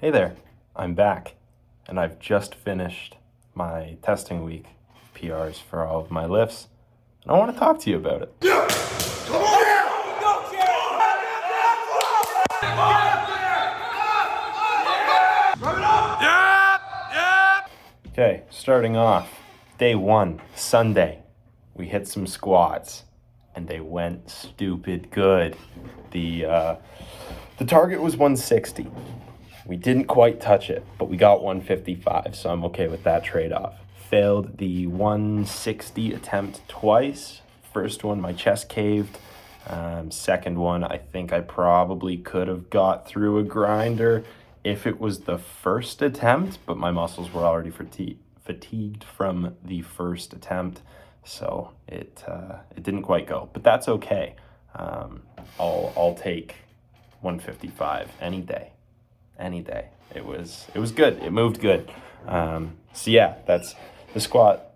Hey there, I'm back, and I've just finished my testing week PRs for all of my lifts, and I want to talk to you about it. Okay, starting off, day one, Sunday, we hit some squats, and they went stupid good. The target was 160. We didn't quite touch it, but we got 155, so I'm okay with that trade-off. Failed the 160 attempt twice. First one, my chest caved. Second one, I think I probably could have got through a grinder if it was the first attempt, but my muscles were already fatigued from the first attempt, so it didn't quite go. But that's okay. I'll take 155 any day. It was good. It moved good. So yeah, that's the squat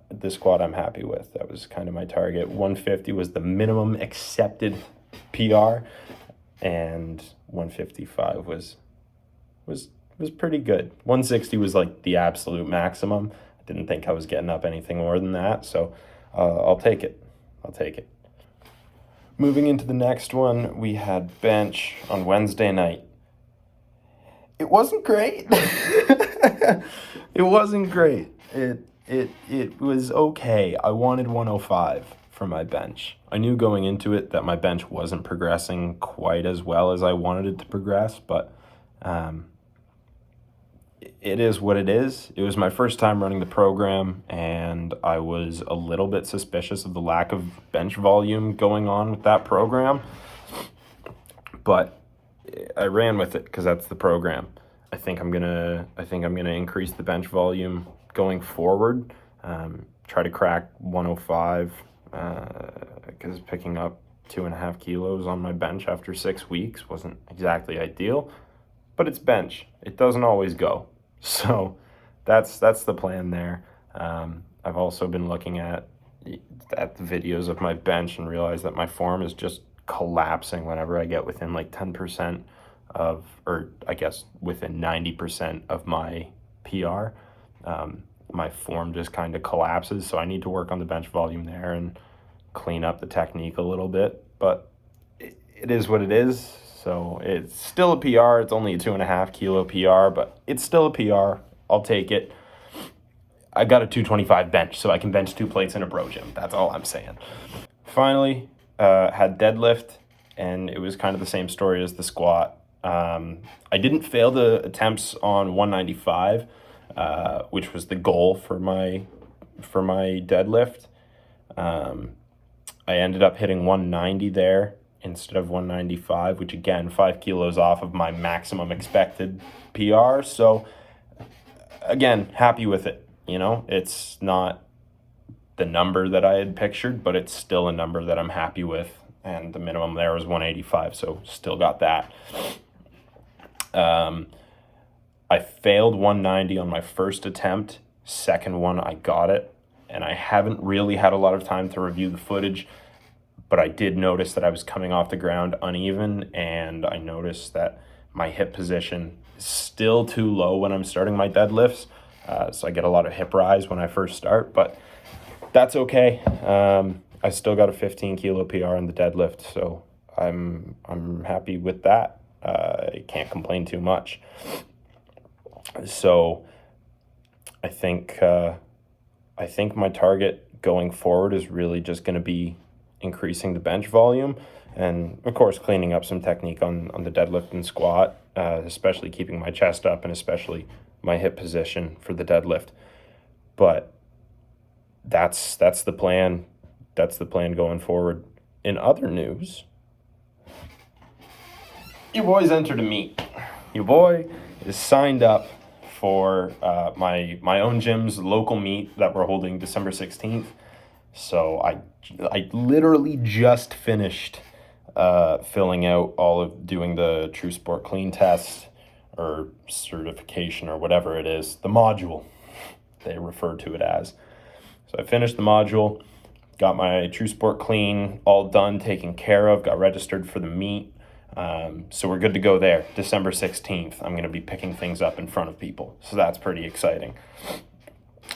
I'm happy with. That was kind of my target. 150 was the minimum accepted PR, and 155 was pretty good. 160 was like the absolute maximum. I didn't think I was getting up anything more than that, so I'll take it. Moving into the next one, we had bench on Wednesday night. It wasn't great. It wasn't great. It was okay. I wanted 105 for my bench. I knew going into it that my bench wasn't progressing quite as well as I wanted it to progress, but it is what it is. It was my first time running the program, and I was a little bit suspicious of the lack of bench volume going on with that program, but I ran with it because that's the program. I think I'm gonna increase the bench volume going forward. Try to crack 105 because picking up 2.5 kilos on my bench after 6 weeks wasn't exactly ideal, but it's bench. It doesn't always go, so that's the plan there. I've also been looking at the videos of my bench and realized that my form is just collapsing whenever I get within like 10% of, or I guess within 90% of my PR. My form just kind of collapses, so I need to work on the bench volume there and clean up the technique a little bit, but it is what it is. So it's still a PR. It's only a 2.5 kilo PR, but it's still a PR. I'll take it. I got a 225 bench, so I can bench 2 plates in a bro gym. That's all I'm saying. Finally, had deadlift, and it was kind of the same story as the squat. I didn't fail the attempts on 195, which was the goal for my deadlift. I ended up hitting 190 there instead of 195, which again, 5 kilos off of my maximum expected PR. So again, happy with it. It's not the number that I had pictured, but it's still a number that I'm happy with. And the minimum there was 185, so still got that. I failed 190 on my first attempt. Second one, I got it. And I haven't really had a lot of time to review the footage, but I did notice that I was coming off the ground uneven, and I noticed that my hip position is still too low when I'm starting my deadlifts. So I get a lot of hip rise when I first start, but that's okay. I still got a 15 kilo PR in the deadlift, so I'm happy with that. I can't complain too much. So I think my target going forward is really just going to be increasing the bench volume, and of course cleaning up some technique on the deadlift and squat, especially keeping my chest up and especially my hip position for the deadlift. But that's the plan. That's the plan going forward. In other news, your boy's entered a meet. Your boy is signed up for my own gym's local meet that we're holding December 16th. So I literally just finished filling out doing the True Sport Clean test or certification or whatever it is, the module they refer to it as. So I finished the module, got my True Sport Clean all done, taken care of, got registered for the meet. So we're good to go there. December 16th, I'm going to be picking things up in front of people. So that's pretty exciting.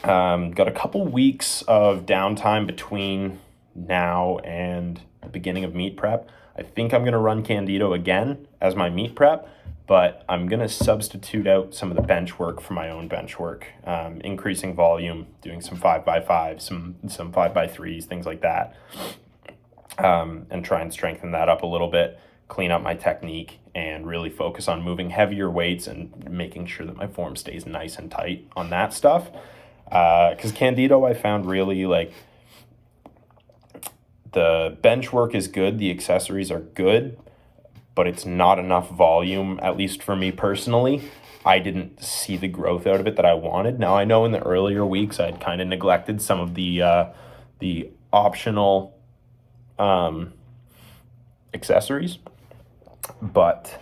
Got a couple weeks of downtime between now and the beginning of meet prep. I think I'm going to run Candido again as my meet prep, but I'm going to substitute out some of the bench work for my own bench work, increasing volume, doing some 5x5, some 5x3s, things like that, and try and strengthen that up a little bit, clean up my technique, and really focus on moving heavier weights and making sure that my form stays nice and tight on that stuff. Because Candido, I found really like the bench work is good, the accessories are good, but it's not enough volume, at least for me personally. I didn't see the growth out of it that I wanted. Now, I know in the earlier weeks I'd kind of neglected some of the optional accessories, but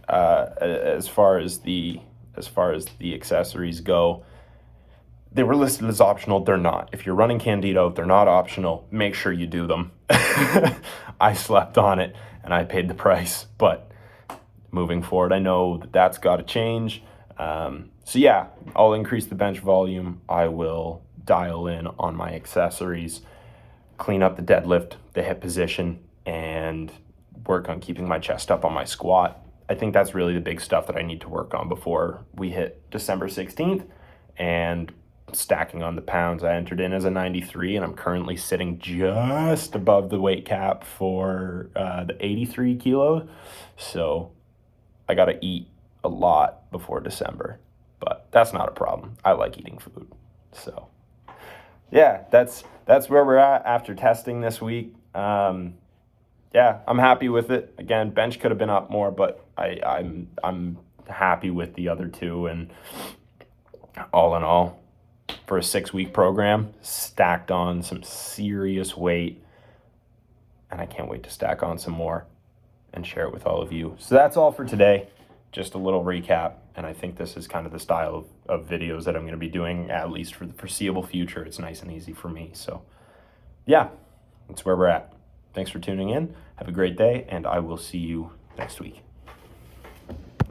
as far as the accessories go, they were listed as optional. They're not. If you're running Candido, they're not optional. Make sure you do them. I slept on it and I paid the price, but moving forward, I know that that's got to change. So yeah, I'll increase the bench volume. I will dial in on my accessories, clean up the deadlift, the hip position, and work on keeping my chest up on my squat. I think that's really the big stuff that I need to work on before we hit December 16th. And stacking on the pounds, I entered in as a 93, and I'm currently sitting just above the weight cap for the 83 kilos. So I got to eat a lot before December, but that's not a problem. I like eating food. So yeah, that's where we're at after testing this week. Yeah, I'm happy with it. Again, bench could have been up more, but I'm happy with the other two. And all in all, for a 6-week program, stacked on some serious weight, and I can't wait to stack on some more and share it with all of you. So that's all for today. Just a little recap, and I think this is kind of the style of videos that I'm going to be doing, at least for the foreseeable future. It's nice and easy for me. So yeah, that's where we're at. Thanks for tuning in. Have a great day, and I will see you next week.